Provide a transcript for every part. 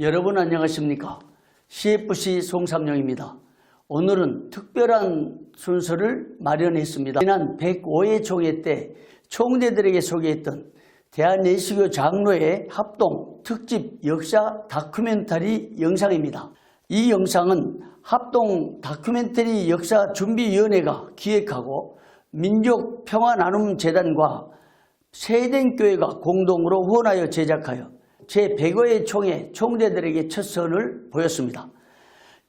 여러분 안녕하십니까? CFC 송삼룡입니다. 오늘은 특별한 순서를 마련했습니다. 지난 105회 총회 때 총대들에게 소개했던 대한예수교 장로회 합동 특집 역사 다큐멘터리 영상입니다. 이 영상은 합동 다큐멘터리 역사준비위원회가 기획하고 민족평화나눔재단과 세den교회가 공동으로 후원하여 제작하여 제105회 총회 총대들에게 첫 선을 보였습니다.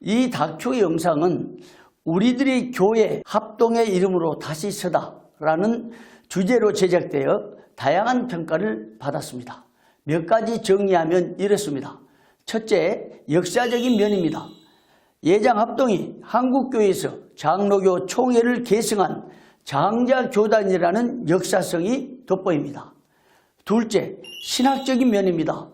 이 다큐 영상은 우리들의 교회 합동의 이름으로 다시 서다라는 주제로 제작되어 다양한 평가를 받았습니다. 몇 가지 정리하면 이렇습니다. 첫째, 역사적인 면입니다. 예장합동이 한국교회에서 장로교 총회를 계승한 장자교단이라는 역사성이 돋보입니다. 둘째, 신학적인 면입니다.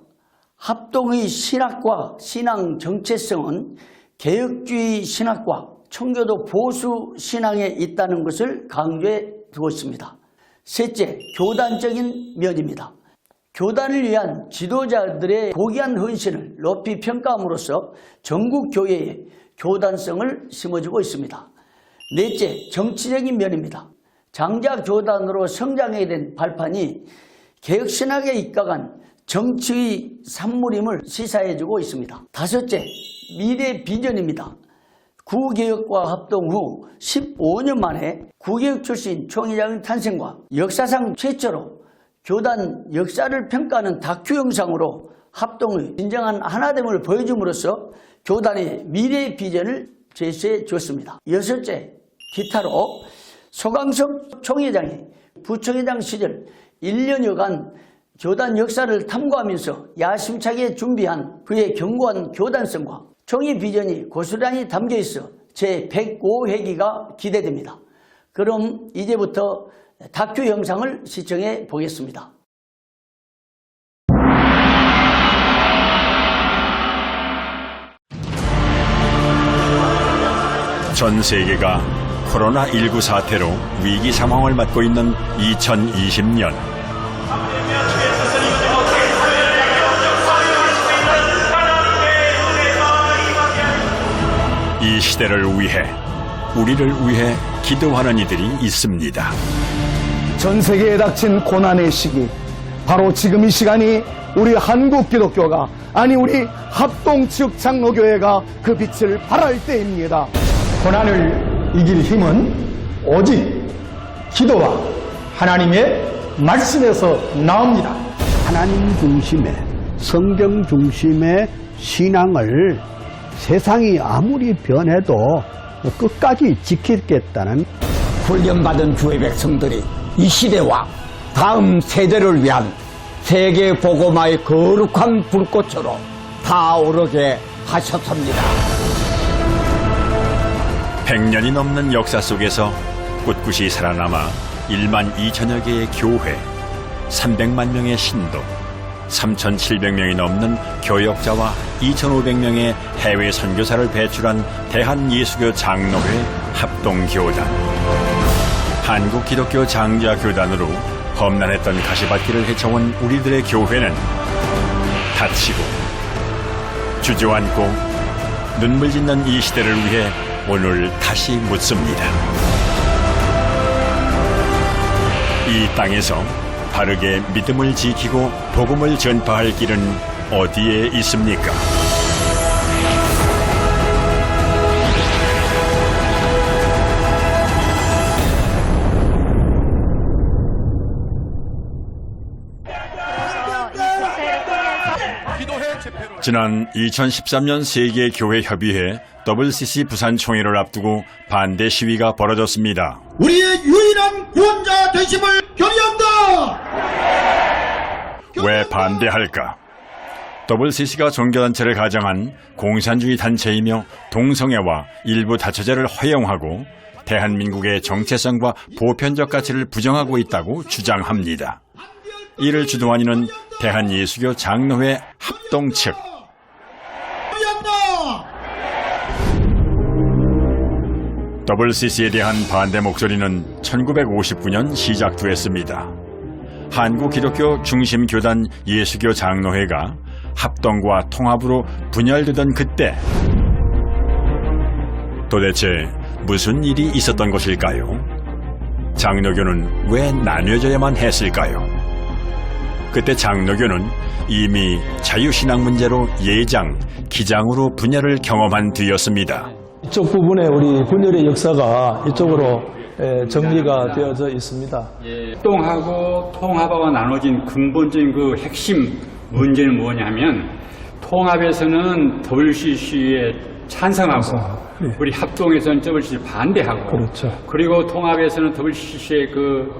합동의 신학과 신앙 정체성은 개혁주의 신학과 청교도 보수 신앙에 있다는 것을 강조해 두고 있습니다. 셋째, 교단적인 면입니다. 교단을 위한 지도자들의 고귀한 헌신을 높이 평가함으로써 전국 교회에 교단성을 심어주고 있습니다. 넷째, 정치적인 면입니다. 장자교단으로 성장하게 된 발판이 개혁신학에 입각한 정치의 산물임을 시사해주고 있습니다. 다섯째, 미래 비전입니다. 구개혁과 합동 후 15년 만에 구개혁 출신 총회장의 탄생과 역사상 최초로 교단 역사를 평가하는 다큐 영상으로 합동의 진정한 하나됨을 보여줌으로써 교단의 미래 비전을 제시해 주었습니다. 여섯째, 기타로 소강석 총회장이 부총회장 시절 1년여간 교단 역사를 탐구하면서 야심차게 준비한 그의 견고한 교단성과 총회 비전이 고스란히 담겨있어 제105회기가 기대됩니다. 그럼 이제부터 다큐 영상을 시청해 보겠습니다. 전 세계가 코로나19 사태로 위기 상황을 맞고 있는 2020년. 이 시대를 위해, 우리를 위해 기도하는 이들이 있습니다. 전 세계에 닥친 고난의 시기, 바로 지금 이 시간이 우리 한국 기독교가, 아니 우리 합동 측 장로교회가 그 빛을 발할 때입니다. 고난을 이길 힘은 오직 기도와 하나님의 말씀에서 나옵니다. 하나님 중심의, 성경 중심의 신앙을 세상이 아무리 변해도 끝까지 지키겠다는 훈련받은 주의 백성들이 이 시대와 다음 세대를 위한 세계 복음화의 거룩한 불꽃으로 타오르게 하셨습니다. 100년이 넘는 역사 속에서 꿋꿋이 살아남아 1만 2천여 개의 교회, 300만 명의 신도, 3,700명이 넘는 교역자와 2,500명의 해외 선교사를 배출한 대한예수교 장로회 합동교단. 한국기독교 장자교단으로 험난했던 가시밭길을 헤쳐온 우리들의 교회는 다치고 주저앉고 눈물 짓는 이 시대를 위해 오늘 다시 묻습니다. 이 땅에서 바르게 믿음을 지키고 복음을 전파할 길은 어디에 있습니까? 지난 2013년 세계교회협의회 WCC 부산 총회를 앞두고 반대 시위가 벌어졌습니다. 우리의 유일한 구원자 되심을 결의한다. 왜 반대할까? WCC가 종교단체를 가정한 공산주의 단체이며 동성애와 일부 다처제를 허용하고 대한민국의 정체성과 보편적 가치를 부정하고 있다고 주장합니다. 이를 주도한 이는 대한예수교 장로회 합동 측. WCC에 대한 반대 목소리는 1959년 시작됐습니다. 한국기독교 중심교단 예수교 장로회가 합동과 통합으로 분열되던 그때 도대체 무슨 일이 있었던 것일까요? 장로교는 왜 나뉘어져야만 했을까요? 그때 장로교는 이미 자유신앙 문제로 예장, 기장으로 분열을 경험한 뒤였습니다. 이쪽 부분에 우리 분열의 역사가 이쪽으로 정리가 되어져 있습니다. 합동하고 통합하고 나눠진 근본적인 그 핵심 문제는 뭐냐면 통합에서는 WCC에 찬성하고 우리 합동에서는 WCC 반대하고 그렇죠. 그리고 통합에서는 WCC에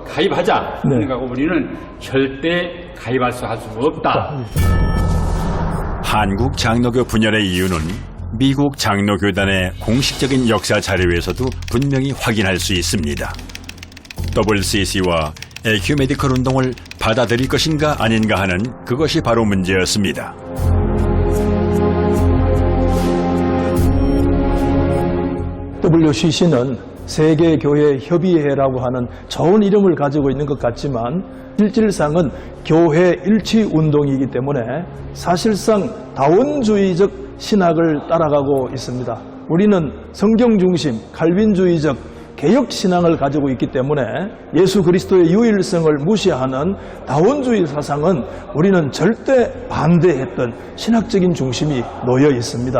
가입하자 생각하고 우리는 절대 가입할 수 없다. 한국 장로교 분열의 이유는 미국 장로교단의 공식적인 역사 자료에서도 분명히 확인할 수 있습니다. WCC와 에큐메디컬 운동을 받아들일 것인가 아닌가 하는 그것이 바로 문제였습니다. WCC는 세계교회협의회라고 하는 좋은 이름을 가지고 있는 것 같지만 실질상은 교회 일치운동이기 때문에 사실상 다원주의적 신학을 따라가고 있습니다. 우리는 성경 중심, 칼빈주의적 개혁신앙을 가지고 있기 때문에 예수 그리스도의 유일성을 무시하는 다원주의 사상은 우리는 절대 반대했던 신학적인 중심이 놓여 있습니다.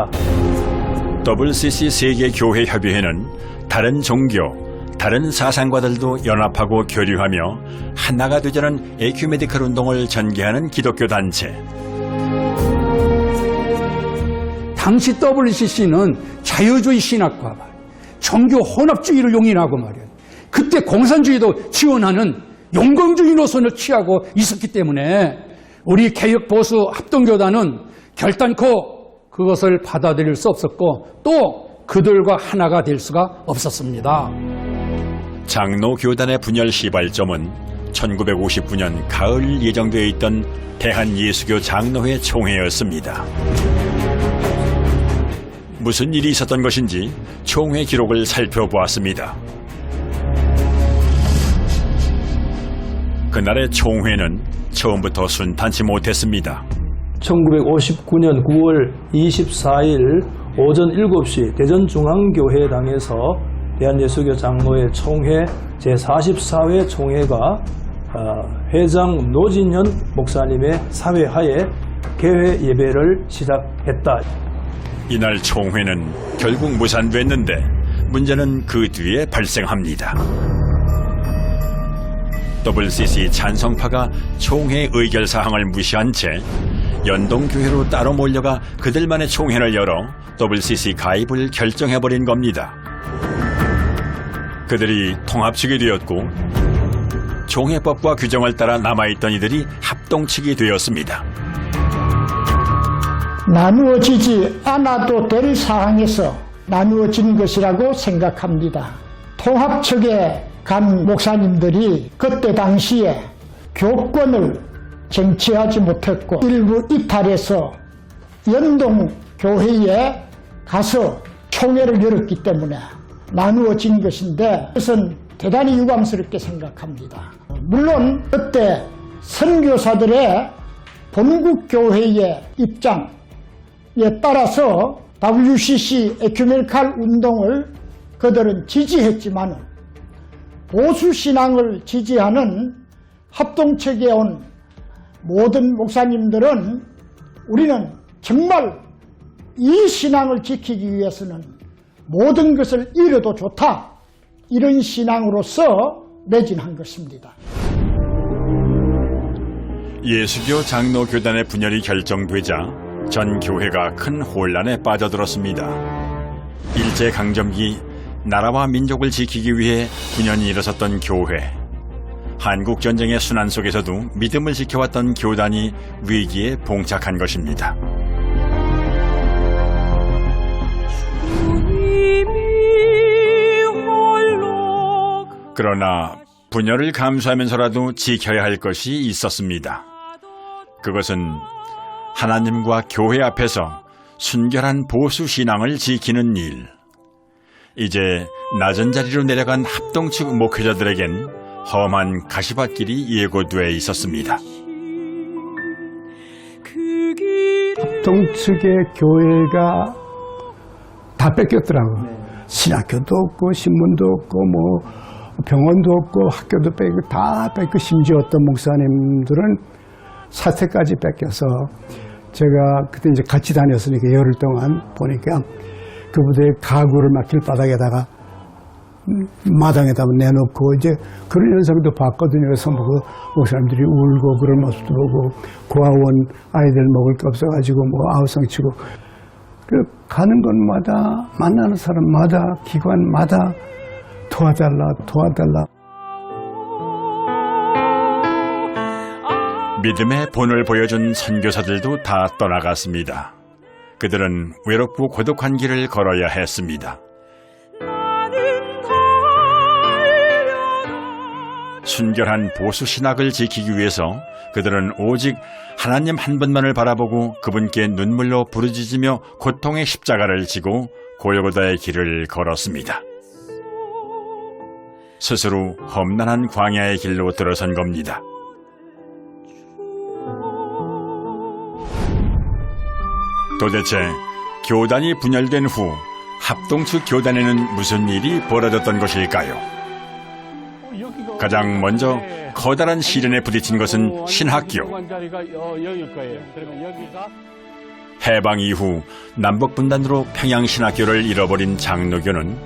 WCC 세계교회협의회는 다른 종교, 다른 사상과들도 연합하고 교류하며 하나가 되자는 에큐메디컬 운동을 전개하는 기독교 단체. 당시 WCC는 자유주의 신학과 종교 혼합주의를 용인하고 말이에요. 그때 공산주의도 지원하는 용광주의 노선을 취하고 있었기 때문에 우리 개혁 보수 합동교단은 결단코 그것을 받아들일 수 없었고 또 그들과 하나가 될 수가 없었습니다. 장로교단의 분열 시발점은 1959년 가을 예정되어 있던 대한예수교 장로회 총회였습니다. 무슨 일이 있었던 것인지 총회 기록을 살펴보았습니다. 그날의 총회는 처음부터 순탄치 못했습니다. 1959년 9월 24일 오전 7시 대전중앙교회당에서 대한예수교 장로회 총회 제44회 총회가 회장 노진현 목사님의 사회하에 개회 예배를 시작했다. 이날 총회는 결국 무산됐는데 문제는 그 뒤에 발생합니다. WCC 찬성파가 총회 의결사항을 무시한 채 연동교회로 따로 몰려가 그들만의 총회를 열어 WCC 가입을 결정해버린 겁니다. 그들이 통합측이 되었고 총회법과 규정을 따라 남아있던 이들이 합동측이 되었습니다. 나누어지지 않아도 될 사항에서 나누어진 것이라고 생각합니다. 통합측에 간 목사님들이 그때 당시에 교권을 쟁취하지 못했고 일부 이탈해서 연동교회에 가서 총회를 열었기 때문에 나누어진 것인데 그것은 대단히 유감스럽게 생각합니다. 물론 그때 선교사들의 본국교회의 입장에 따라서 WCC 에큐메니칼 운동을 그들은 지지했지만 보수신앙을 지지하는 합동측에 온 모든 목사님들은 우리는 정말 이 신앙을 지키기 위해서는 모든 것을 잃어도 좋다. 이런 신앙으로서 매진한 것입니다. 예수교 장로교단의 분열이 결정되자 전 교회가 큰 혼란에 빠져들었습니다. 일제강점기 나라와 민족을 지키기 위해 분연이 일어섰던 교회. 한국전쟁의 순환 속에서도 믿음을 지켜왔던 교단이 위기에 봉착한 것입니다. 그러나 분열을 감수하면서라도 지켜야 할 것이 있었습니다. 그것은 하나님과 교회 앞에서 순결한 보수 신앙을 지키는 일. 이제 낮은 자리로 내려간 합동측 목회자들에겐 험한 가시밭길이 예고돼 있었습니다. 그 길을 합동측의 교회가 다 뺏겼더라고. 신학교도 없고 신문도 없고 뭐 병원도 없고 학교도 뺏고 다 뺏고 심지어 어떤 목사님들은 사택까지 뺏겨서 제가 그때 이제 같이 다녔으니까 열흘 동안 보니까 그분들의 가구를 막 길바닥에다가 마당에다 내놓고 이제 그런 현상도 봤거든요. 그래서 뭐 목사님들이 울고 그런 모습도 보고 고아원 아이들 먹을 게 없어가지고 뭐 아우성 치고 그 가는 곳마다 만나는 사람마다 기관마다 도와달라. 믿음의 본을 보여준 선교사들도 다 떠나갔습니다. 그들은 외롭고 고독한 길을 걸어야 했습니다. 순결한 보수 신학을 지키기 위해서 그들은 오직 하나님 한 분만을 바라보고 그분께 눈물로 부르짖으며 고통의 십자가를 지고 골고다의 길을 걸었습니다. 스스로 험난한 광야의 길로 들어선 겁니다. 도대체 교단이 분열된 후 합동측 교단에는 무슨 일이 벌어졌던 것일까요? 가장 먼저 커다란 시련에 부딪힌 것은 신학교. 해방 이후 남북 분단으로 평양신학교를 잃어버린 장로교는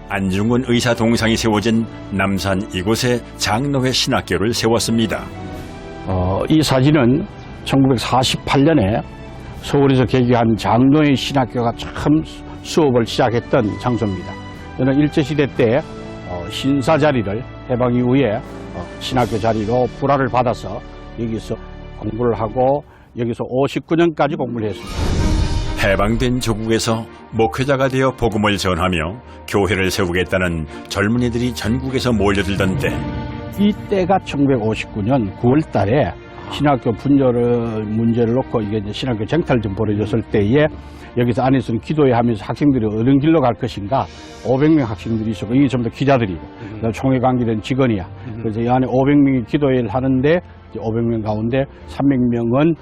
안중근 의사 동상이 세워진 남산 이곳에 장로회 신학교를 세웠습니다. 이 사진은 1948년에 서울에서 개교한 장로회 신학교가 처음 수업을 시작했던 장소입니다. 저는 일제시대 때 신사 자리를 해방 이후에 신학교 자리로 불화를 받아서 여기서 공부를 하고 여기서 59년까지 공부를 했습니다. 해방된 조국에서 목회자가 되어 복음을 전하며 교회를 세우겠다는 젊은이들이 전국에서 몰려들던 때 이때가 1959년 9월 달에 신학교 분열 문제를 놓고 이게 이제 신학교 쟁탈 좀 벌어졌을 때에 여기서 안에서는 기도회 하면서 학생들이 어느 길로 갈 것인가 500명 학생들이 있었고 이게 전부 다 기자들이고 총회 관계된 직원이야. 그래서 이 안에 500명이 기도회를 하는데 500명 가운데 300명은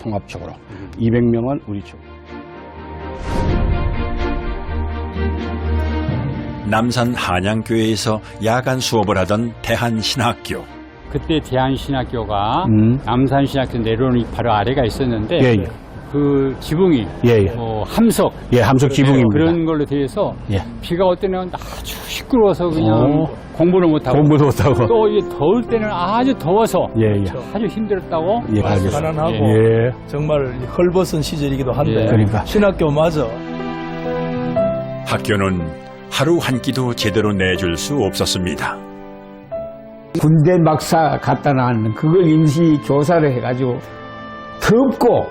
통합적으로 200명은 우리 쪽. 남산 한양교회에서 야간 수업을 하던 대한신학교. 그때 대한신학교가 남산신학교 내려오는 바로 아래가 있었는데 예, 예. 그 지붕이 예, 예. 함석 예, 함석 지붕입니다. 그런 걸로 되어서 예. 비가 올 때는 아주 시끄러워서 그냥 공부를 못하고 공부도 못하고 또 이게 더울 때는 아주 더워서 예, 예. 아주 힘들었다고. 예, 알겠습니다. 가난하고 예. 정말 헐벗은 시절이기도 한데 예. 그러니까. 신학교마저 학교는 하루 한 끼도 제대로 내줄 수 없었습니다. 군대 막사 갖다 놨는 그걸 임시 교사를 해가지고 덥고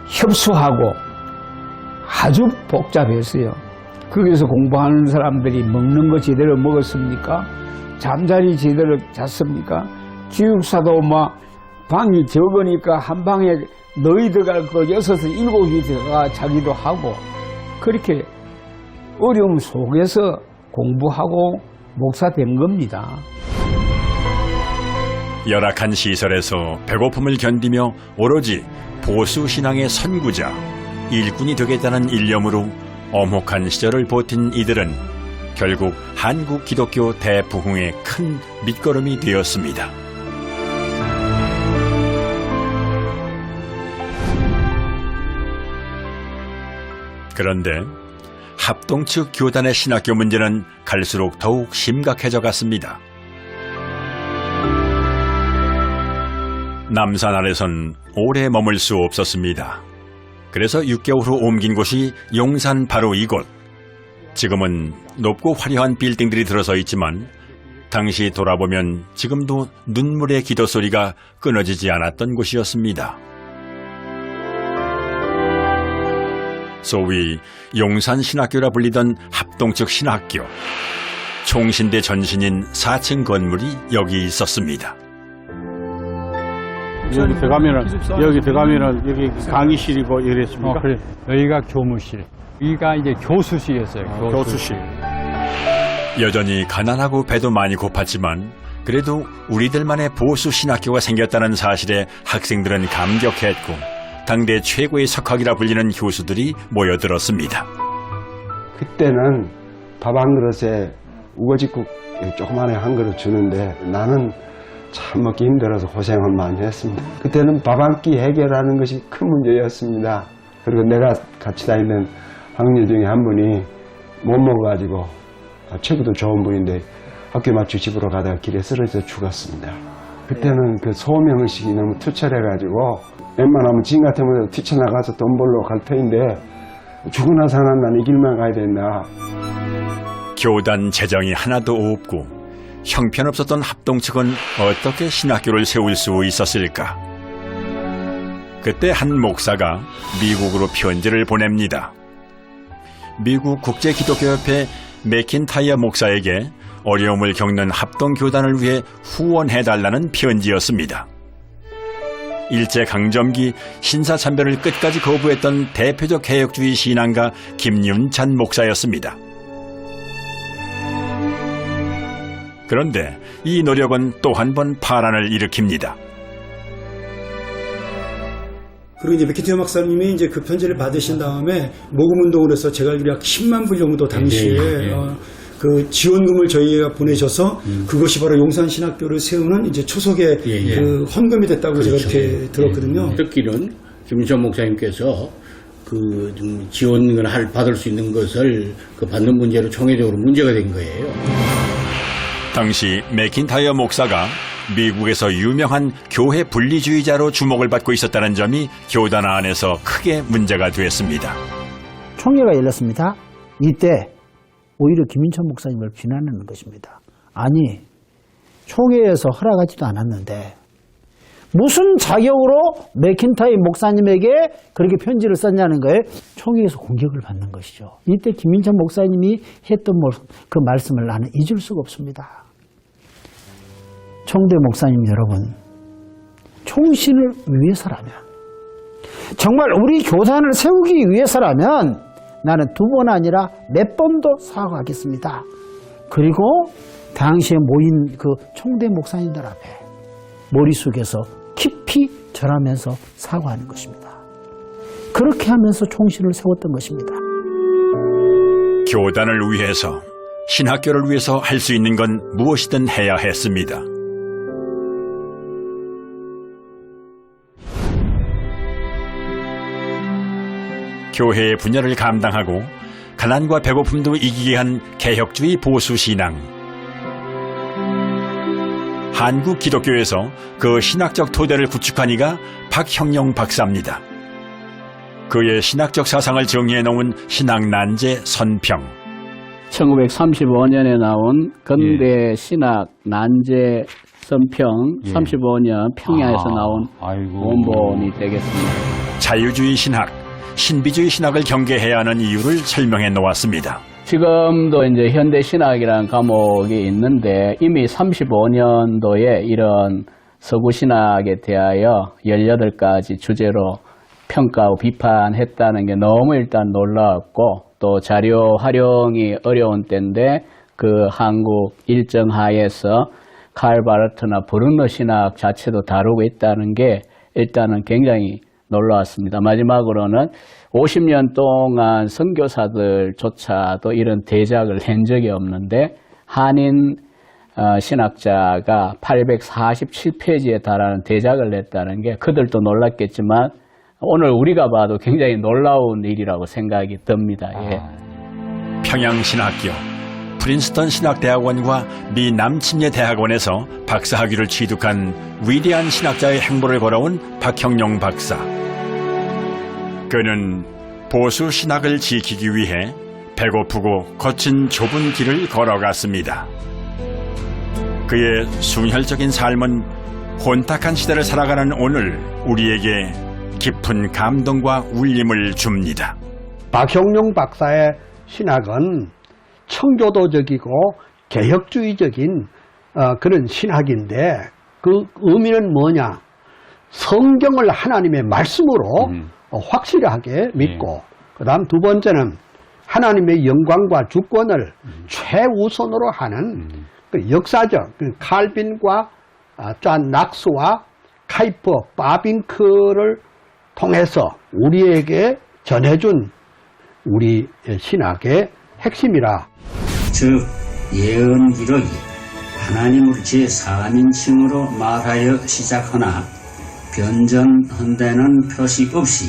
협수하고 아주 복잡했어요. 거기서 공부하는 사람들이 먹는 거 제대로 먹었습니까? 잠자리 제대로 잤습니까? 기숙사도 막 방이 적으니까 한 방에 너희 들어갈 거 6, 7이 들어가 자기도 하고 그렇게 어려움 속에서 공부하고 목사 된 겁니다. 열악한 시설에서 배고픔을 견디며 오로지 보수 신앙의 선구자, 일꾼이 되겠다는 일념으로 엄혹한 시절을 버틴 이들은 결국 한국 기독교 대부흥의 큰 밑거름이 되었습니다. 그런데 합동측 교단의 신학교 문제는 갈수록 더욱 심각해져 갔습니다. 남산 아래선 오래 머물 수 없었습니다. 그래서 6개월 후 옮긴 곳이 용산 바로 이곳. 지금은 높고 화려한 빌딩들이 들어서 있지만 당시 돌아보면 지금도 눈물의 기도 소리가 끊어지지 않았던 곳이었습니다. 소위 용산 신학교라 불리던 합동측 신학교. 총신대 전신인 4층 건물이 여기 있었습니다. 여기 들어가면은 여기 강의실이고 이랬습니까? 그래. 여기가 교무실. 여기가 이제 교수실이었어요. 교수실. 여전히 가난하고 배도 많이 고팠지만 그래도 우리들만의 보수 신학교가 생겼다는 사실에 학생들은 감격했고 당대 최고의 석학이라 불리는 교수들이 모여들었습니다. 그때는 밥 한 그릇에 우거지국 조그만한 한 그릇 주는데 나는 참 먹기 힘들어서 고생을 많이 했습니다. 그때는 밥 한 끼 해결하는 것이 큰 문제였습니다. 그리고 내가 같이 다니는 학년 중에 한 분이 못 먹어가지고 체구도 좋은 분인데 학교 마치고 집으로 가다가 길에 쓰러져 죽었습니다. 그때는 그 소명의식이 너무 투철해가지고 웬만하면 지금 같으면 뛰쳐나가서 돈 벌러 갈 터인데 죽으나 사나 난 이 길만 가야 된다. 교단 재정이 하나도 없고 형편없었던 합동 측은 어떻게 신학교를 세울 수 있었을까? 그때 한 목사가 미국으로 편지를 보냅니다. 미국 국제기독교협회 맥킨타이어 목사에게 어려움을 겪는 합동교단을 위해 후원해달라는 편지였습니다. 일제강점기 신사참배를 끝까지 거부했던 대표적 개혁주의 신앙가 김윤찬 목사였습니다. 그런데 이 노력은 또 한 번 파란을 일으킵니다. 그리고 이제 맥킨타이어 목사님이 이제 그 편지를 받으신 다음에 모금운동을 해서 제가 알기로 약 10만 불 정도 당시에 그 지원금을 저희가 보내셔서 그것이 바로 용산신학교를 세우는 이제 초석의 그 헌금이 됐다고 제가 이렇게 들었거든요. 듣기는 김윤찬 목사님께서 그 지원을 받을 수 있는 것을 그 받는 문제로 총회적으로 문제가 된 거예요. 당시 맥킨타이어 목사가 미국에서 유명한 교회 분리주의자로 주목을 받고 있었다는 점이 교단 안에서 크게 문제가 됐습니다. 총회가 열렸습니다. 이때 오히려 김윤찬 목사님을 비난하는 것입니다. 아니, 총회에서 허락하지도 않았는데 무슨 자격으로 맥킨타이어 목사님에게 그렇게 편지를 썼냐는 거예요. 총회에서 공격을 받는 것이죠. 이때 김윤찬 목사님이 했던 그 말씀을 나는 잊을 수가 없습니다. 총대 목사님 여러분, 총신을 위해서라면, 정말 우리 교단을 세우기 위해서라면 나는 두 번 아니라 몇 번도 사과하겠습니다. 그리고 당시에 모인 그 총대 목사님들 앞에 머리 숙여서 깊이 절하면서 사과하는 것입니다. 그렇게 하면서 총신을 세웠던 것입니다. 교단을 위해서, 신학교를 위해서 할 수 있는 건 무엇이든 해야 했습니다. 교회의 분열을 감당하고 가난과 배고픔도 이기게 한 개혁주의 보수신앙. 한국 기독교에서 그 신학적 토대를 구축한 이가 박형룡 박사입니다. 그의 신학적 사상을 정리해 놓은 신학난제 선평. 1935년에 나온 근대 신학 난제 선평 35년 평양에서 나온 원본이 되겠습니다. 자유주의 신학, 신비주의 신학을 경계해야 하는 이유를 설명해 놓았습니다. 지금도 이제 현대 신학이라는 과목이 있는데 이미 35년도에 이런 서구 신학에 대하여 18가지 주제로 평가하고 비판했다는 게 너무 일단 놀라웠고, 또 자료 활용이 어려운 때인데 그 한국 일정 하에서 칼 바르트나 브루너 신학 자체도 다루고 있다는 게 일단은 굉장히 놀라웠습니다. 마지막으로는 50년 동안 선교사들조차도 이런 대작을 낸 적이 없는데 한인 신학자가 847페이지에 달하는 대작을 냈다는 게 그들도 놀랐겠지만 오늘 우리가 봐도 굉장히 놀라운 일이라고 생각이 듭니다. 예. 평양신학교, 프린스턴 신학대학원과 미 남침예대학원에서 박사학위를 취득한 위대한 신학자의 행보를 걸어온 박형룡 박사. 그는 보수 신학을 지키기 위해 배고프고 거친 좁은 길을 걸어갔습니다. 그의 순혈적인 삶은 혼탁한 시대를 살아가는 오늘 우리에게 깊은 감동과 울림을 줍니다. 박형룡 박사의 신학은 청교도적이고 개혁주의적인 그런 신학인데 그 의미는 뭐냐? 성경을 하나님의 말씀으로 확실하게 믿고 그다음 두 번째는 하나님의 영광과 주권을 최우선으로 하는 그 역사적 그 칼빈과 존 낙스와 카이퍼 바빙크를 통해서 우리에게 전해준 우리 신학의 핵심이라. 즉 예언 기록이 하나님을 제4인칭으로 말하여 시작하나 변전한 데는 표시 없이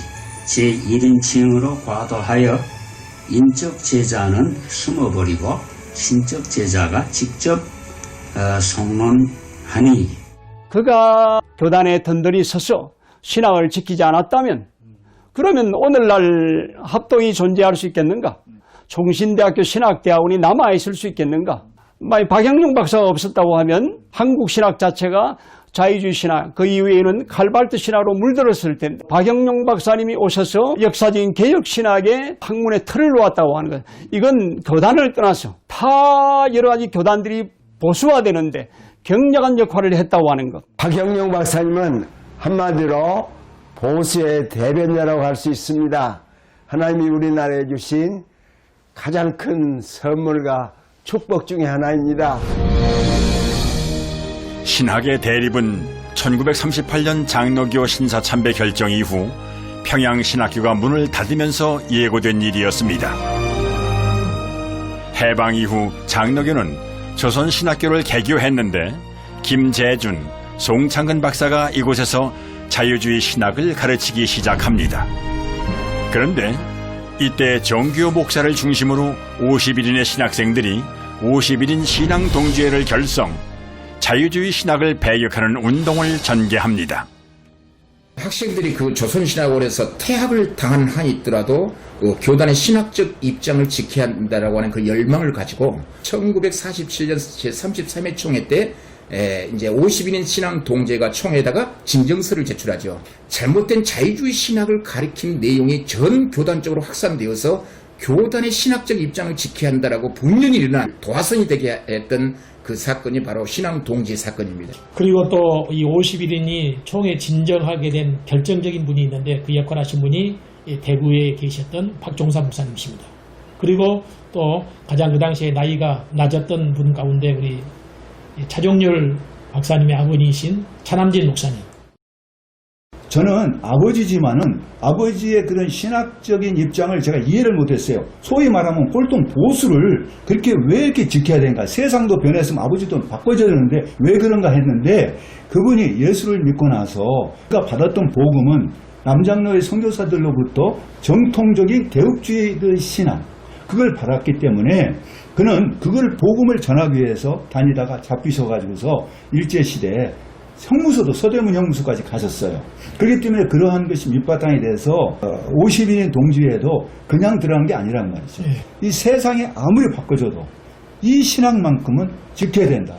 제1인칭으로 과도하여 인적 제자는 숨어버리고 신적 제자가 직접 성론하니. 그가 교단에 든든히 서서 신학을 지키지 않았다면 그러면 오늘날 합동이 존재할 수 있겠는가? 총신대학교 신학대학원이 남아있을 수 있겠는가? 만약 박형룡 박사가 없었다고 하면 한국 신학 자체가 자유주의 신학, 그 이후에는 칼발트 신학으로 물들었을 텐데 박형룡 박사님이 오셔서 역사적인 개혁 신학의 학문의 틀을 놓았다고 하는 것. 이건 교단을 떠나서 타 여러 가지 교단들이 보수화되는데 경량한 역할을 했다고 하는 것. 박형룡 박사님은 한마디로 보수의 대변자라고 할 수 있습니다. 하나님이 우리나라에 주신 가장 큰 선물과 축복 중에 하나입니다. 신학의 대립은 1938년 장로교 신사참배 결정 이후 평양신학교가 문을 닫으면서 예고된 일이었습니다. 해방 이후 장로교는 조선신학교를 개교했는데 김재준, 송창근 박사가 이곳에서 자유주의 신학을 가르치기 시작합니다. 그런데 이때 정규호 목사를 중심으로 51인의 신학생들이 51인 신앙동지회를 결성, 자유주의 신학을 배격하는 운동을 전개합니다. 학생들이 그 조선신학원에서 퇴학을 당한 한이 있더라도 그 교단의 신학적 입장을 지켜야 한다라고 하는 그 열망을 가지고 1947년 제33회 총회 때 이제 51인 신앙 동제가 총회에다가 진정서를 제출하죠. 잘못된 자유주의 신학을 가리킨 내용이 전 교단적으로 확산되어서 교단의 신학적 입장을 지켜야 한다라고 분명히 일어난 도화선이 되게 했던 그 사건이 바로 신앙 동지 사건입니다. 그리고 또 이 51인이 총회 진정하게 된 결정적인 분이 있는데 그 역할을 하신 분이 대구에 계셨던 박종사 목사님이십니다. 그리고 또 가장 그 당시에 나이가 낮았던 분 가운데 우리 차종률 박사님의 아버지이신 차남진 목사님. 저는 아버지지만은 아버지의 그런 신학적인 입장을 제가 이해를 못했어요. 소위 말하면 꼴통 보수를 그렇게 왜 이렇게 지켜야 되는가. 세상도 변했으면 아버지도 바꿔줘야 되는데 왜 그런가 했는데 그분이 예수를 믿고 나서 그가 받았던 복음은 남장로의 선교사들로부터 정통적인 개혁주의 그 신앙 그걸 받았기 때문에 그는 그걸 복음을 전하기 위해서 다니다가 잡히셔가지고서 일제시대에 형무소도 서대문 형무소까지 가셨어요. 그렇기 때문에 그러한 것이 밑바탕이 돼서 50인의 동지회도 그냥 들어간 게 아니란 말이죠. 이 세상이 아무리 바꿔줘도 이 신앙만큼은 지켜야 된다.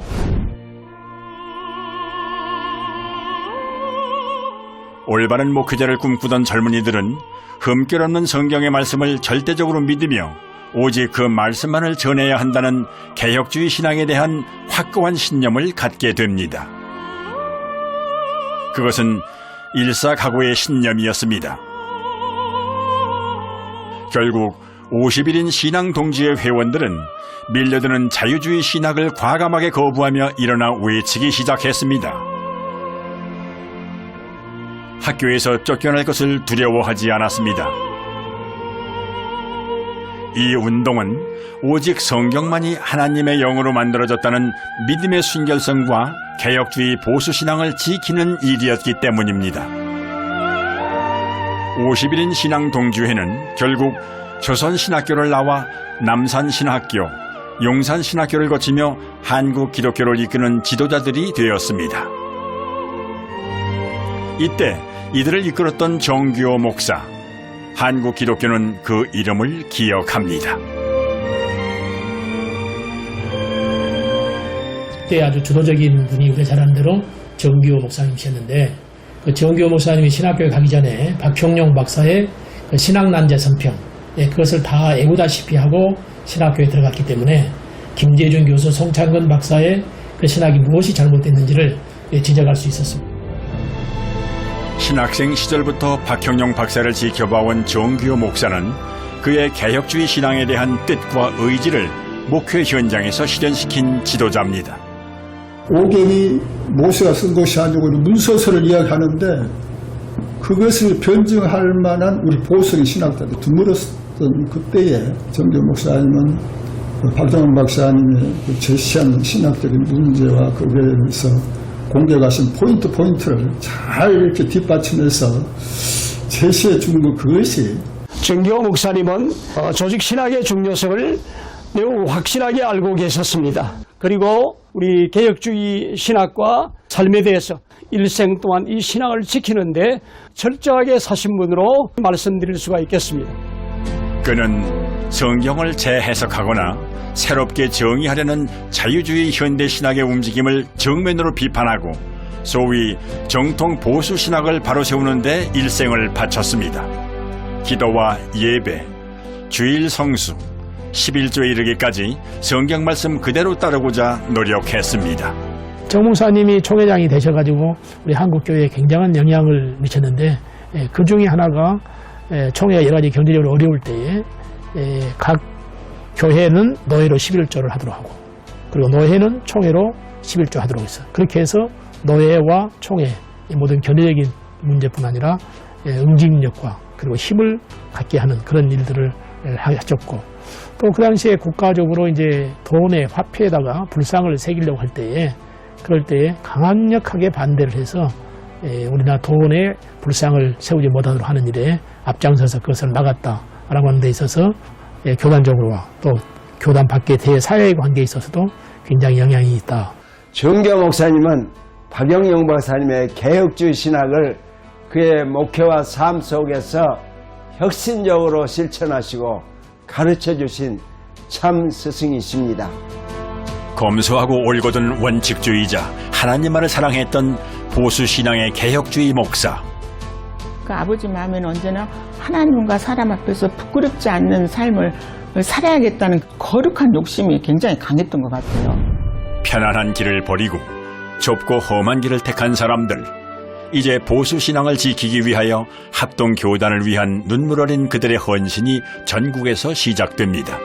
올바른 목회자를 꿈꾸던 젊은이들은 흠결 없는 성경의 말씀을 절대적으로 믿으며 오직 그 말씀만을 전해야 한다는 개혁주의 신앙에 대한 확고한 신념을 갖게 됩니다. 그것은 일사각오의 신념이었습니다. 결국 51인 신앙동지회 회원들은 밀려드는 자유주의 신학을 과감하게 거부하며 일어나 외치기 시작했습니다. 학교에서 쫓겨날 것을 두려워하지 않았습니다. 이 운동은 오직 성경만이 하나님의 영으로 만들어졌다는 믿음의 순결성과 개혁주의 보수신앙을 지키는 일이었기 때문입니다. 51인 신앙동지회는 결국 조선신학교를 나와 남산신학교, 용산신학교를 거치며 한국 기독교를 이끄는 지도자들이 되었습니다. 이때 이들을 이끌었던 정규호 목사, 한국 기독교는 그 이름을 기억합니다. 그때 아주 주도적인 분이 우리가 잘 아는 대로 정규호 목사님이셨는데 그 정규호 목사님이 신학교에 가기 전에 박형룡 박사의 그 신학난제 선평 그것을 다 애우다시피 하고 신학교에 들어갔기 때문에 김재준 교수, 송창근 박사의 그 신학이 무엇이 잘못됐는지를 지적할 수 있었습니다. 신학생 시절부터 박형룡 박사를 지켜봐온 정규호 목사는 그의 개혁주의 신앙에 대한 뜻과 의지를 목회 현장에서 실현시킨 지도자입니다. 5경이 모세가 쓴 것이 아니고 문서서를 이야기하는데 그것을 변증할 만한 우리 보수적인 신학자들 드물었던 그때에 정교 목사님은 박정원 박사님의 제시한 신학적인 문제와 그거에 대해서 공격하신 포인트를 잘 이렇게 뒷받침해서 제시해 준 것 그것이 정교 목사님은 조직 신학의 중요성을 매우 확실하게 알고 계셨습니다. 그리고 우리 개혁주의 신학과 삶에 대해서 일생 동안 이 신앙을 지키는데 철저하게 사신 분으로 말씀드릴 수가 있겠습니다. 그는 성경을 재해석하거나 새롭게 정의하려는 자유주의 현대 신학의 움직임을 정면으로 비판하고 소위 정통 보수 신학을 바로 세우는 데 일생을 바쳤습니다. 기도와 예배, 주일 성수, 11조에 이르기까지 성경 말씀 그대로 따르고자 노력했습니다. 정 목사님이 총회장이 되셔가지고 우리 한국교회에 굉장한 영향을 미쳤는데 그 중에 하나가 총회가 여러 가지 경제적으로 어려울 때에 각 교회는 노회로 11조를 하도록 하고 그리고 노회는 총회로 11조 하도록 했어요. 그렇게 해서 노회와 총회 모든 경제적인 문제뿐 아니라 응징력과 그리고 힘을 갖게 하는 그런 일들을 하셨고 또 그 당시에 국가적으로 이제 돈의 화폐에다가 불상을 새기려고 할 때에 그럴 때에 강력하게 반대를 해서 우리나라 돈의 불상을 세우지 못하도록 하는 일에 앞장서서 그것을 막았다라고 하는 데 있어서 교단적으로와 또 교단 밖의 대사회의 관계에 있어서도 굉장히 영향이 있다. 정교 목사님은 박영영 박사님의 개혁주의 신학을 그의 목회와 삶 속에서 혁신적으로 실천하시고 가르쳐 주신 참 스승이십니다. 검소하고 올곧은 원칙주의자, 하나님만을 사랑했던 보수신앙의 개혁주의 목사. 그 아버지 마음에는 언제나 하나님과 사람 앞에서 부끄럽지 않는 삶을 살아야겠다는 거룩한 욕심이 굉장히 강했던 것 같아요. 편안한 길을 버리고 좁고 험한 길을 택한 사람들. 이제 보수신앙을 지키기 위하여 합동교단을 위한 눈물 어린 그들의 헌신이 전국에서 시작됩니다.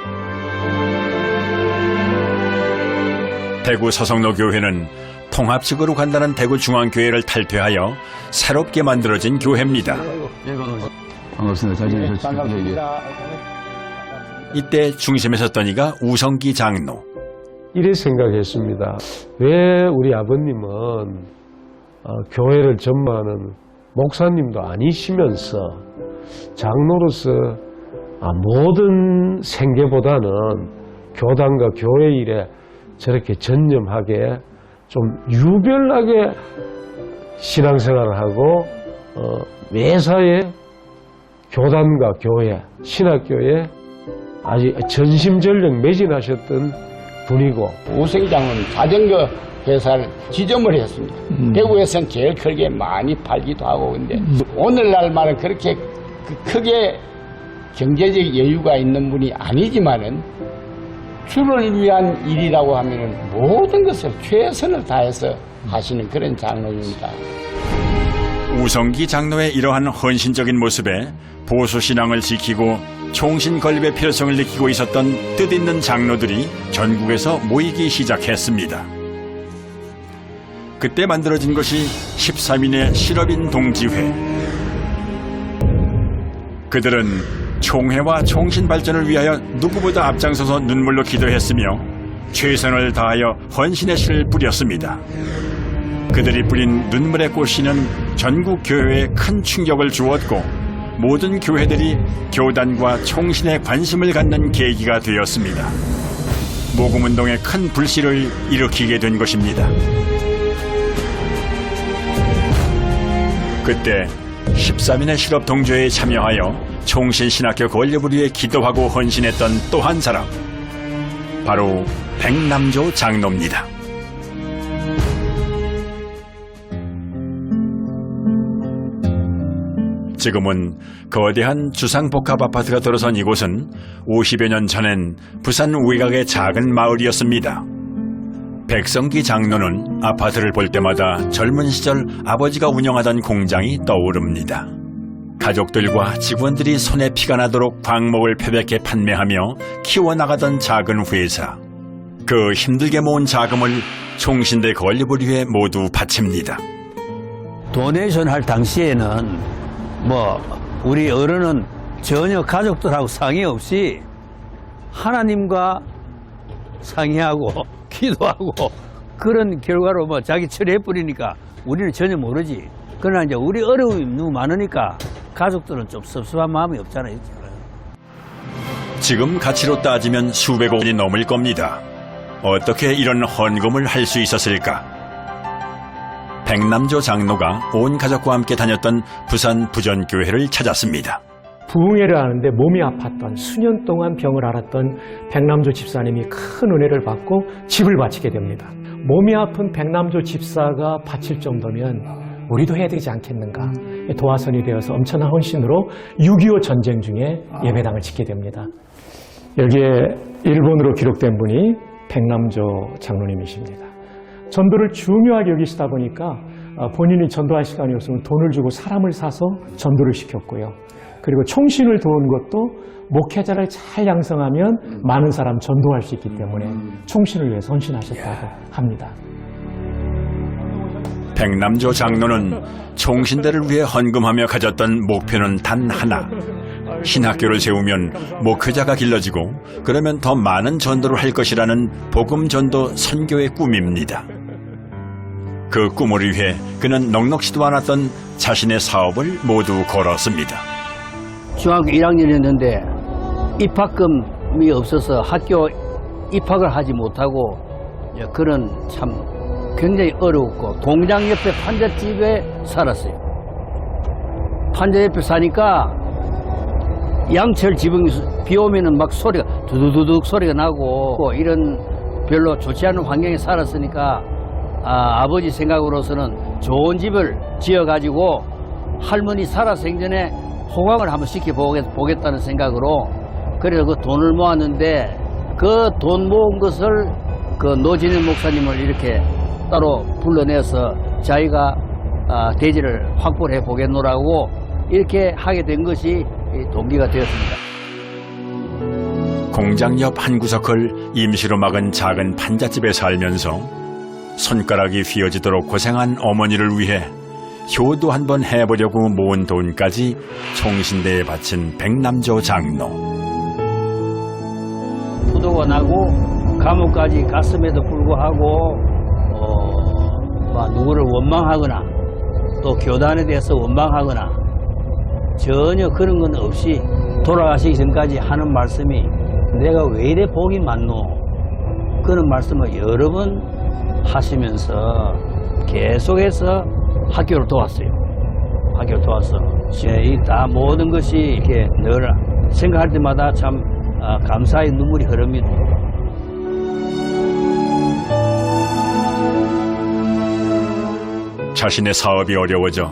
대구 서성로 교회는 통합식으로 간다는 대구 중앙교회를 탈퇴하여 새롭게 만들어진 교회입니다. 반갑습니다. 잘 지내셨죠? 반갑습니다. 이때 중심에 섰던 이가 우성기 장로. 이래 생각했습니다. 왜 우리 아버님은 교회를 전무하는 목사님도 아니시면서 장로로서 모든 생계보다는 교단과 교회 일에 저렇게 전념하게 좀 유별나게 신앙생활을 하고 매사에 교단과 교회, 신학교에 아주 전심전력 매진하셨던 분이고 우성기 장로는 자전거 회사를 지점을 했습니다. 대구에서는 제일 크게 많이 팔기도 하고 근데 오늘날만은 그렇게 크게 경제적 여유가 있는 분이 아니지만은 주를 위한 일이라고 하면은 모든 것을 최선을 다해서 하시는 그런 장로입니다. 우성기 장로의 이러한 헌신적인 모습에 보수신앙을 지키고 총신 건립의 필요성을 느끼고 있었던 뜻있는 장로들이 전국에서 모이기 시작했습니다. 그때 만들어진 것이 13인의 실업인 동지회. 그들은 총회와 총신 발전을 위하여 누구보다 앞장서서 눈물로 기도했으며 최선을 다하여 헌신의 씨를 뿌렸습니다. 그들이 뿌린 눈물의 꽃씨는 전국 교회에 큰 충격을 주었고 모든 교회들이 교단과 총신에 관심을 갖는 계기가 되었습니다. 모금운동의 큰 불씨를 일으키게 된 것입니다. 그때 13인의 실업 동조회에 참여하여 총신신학교 건립을 위해 기도하고 헌신했던 또 한 사람, 바로 백남조 장로입니다. 지금은 거대한 주상복합 아파트가 들어선 이곳은 50여 년 전엔 부산 우이각의 작은 마을이었습니다. 백성기 장로는 아파트를 볼 때마다 젊은 시절 아버지가 운영하던 공장이 떠오릅니다. 가족들과 직원들이 손에 피가 나도록 광목을 표백해 판매하며 키워나가던 작은 회사. 그 힘들게 모은 자금을 총신대 건립을 위해 모두 바칩니다. 도네이션 할 당시에는 우리 어른은 전혀 가족들하고 상의 없이 하나님과 상의하고 기도하고 그런 결과로 자기 처리해버리니까 우리는 전혀 모르지. 그러나 이제 우리 어려움이 너무 많으니까 가족들은 좀 섭섭한 마음이 없잖아요. 지금 가치로 따지면 수백억 원이 넘을 겁니다. 어떻게 이런 헌금을 할 수 있었을까? 백남조 장로가 온 가족과 함께 다녔던 부산 부전교회를 찾았습니다. 부흥회를 하는데 몸이 아팠던 수년 동안 병을 앓았던 백남조 집사님이 큰 은혜를 받고 집을 바치게 됩니다. 몸이 아픈 백남조 집사가 바칠 정도면 우리도 해야 되지 않겠는가. 도화선이 되어서 엄청난 헌신으로 6.25 전쟁 중에 예배당을 짓게 됩니다. 여기에 일본으로 기록된 분이 백남조 장로님이십니다. 전도를 중요하게 여기시다 보니까 본인이 전도할 시간이 없으면 돈을 주고 사람을 사서 전도를 시켰고요. 그리고 총신을 도운 것도 목회자를 잘 양성하면 많은 사람 전도할 수 있기 때문에 총신을 위해서 헌신하셨다고 합니다. 백남조 장로는 총신대를 위해 헌금하며 가졌던 목표는 단 하나. 신학교를 세우면 목회자가 길러지고 그러면 더 많은 전도를 할 것이라는 복음전도 선교의 꿈입니다. 그 꿈을 위해 그는 넉넉지도 않았던 자신의 사업을 모두 걸었습니다. 중학교 1학년이었는데 입학금이 없어서 학교 입학을 하지 못하고 그런 참 굉장히 어려웠고 공장 옆에 판잣집에 살았어요. 판잣 옆에 사니까 양철 지붕이 비 오면은 막 소리가 두두두둑 소리가 나고 이런 별로 좋지 않은 환경에 살았으니까 아버지 생각으로서는 좋은 집을 지어가지고 할머니 살아 생전에 호강을 한번 시켜보겠다는 생각으로 그래서 그 돈을 모았는데 그 돈 모은 것을 그 노진현 목사님을 이렇게 따로 불러내서 자기가 대지를 확보를 해보겠노라고 이렇게 하게 된 것이 동기가 되었습니다. 공장 옆 한 구석을 임시로 막은 작은 판잣집에 살면서 손가락이 휘어지도록 고생한 어머니를 위해 효도 한번 해보려고 모은 돈까지 총신대에 바친 백남조 장로. 부도가 나고 감옥까지 갔음에도 불구하고 누구를 원망하거나 또 교단에 대해서 원망하거나 전혀 그런 건 없이 돌아가시기 전까지 하는 말씀이 내가 왜 이래 복이 많노 그런 말씀을 여러 번 하시면서 계속해서 학교를 도왔어요. 학교를 도와서 이 다 모든 것이 이렇게 늘 생각할 때마다 참 감사의 눈물이 흐릅니다. 자신의 사업이 어려워져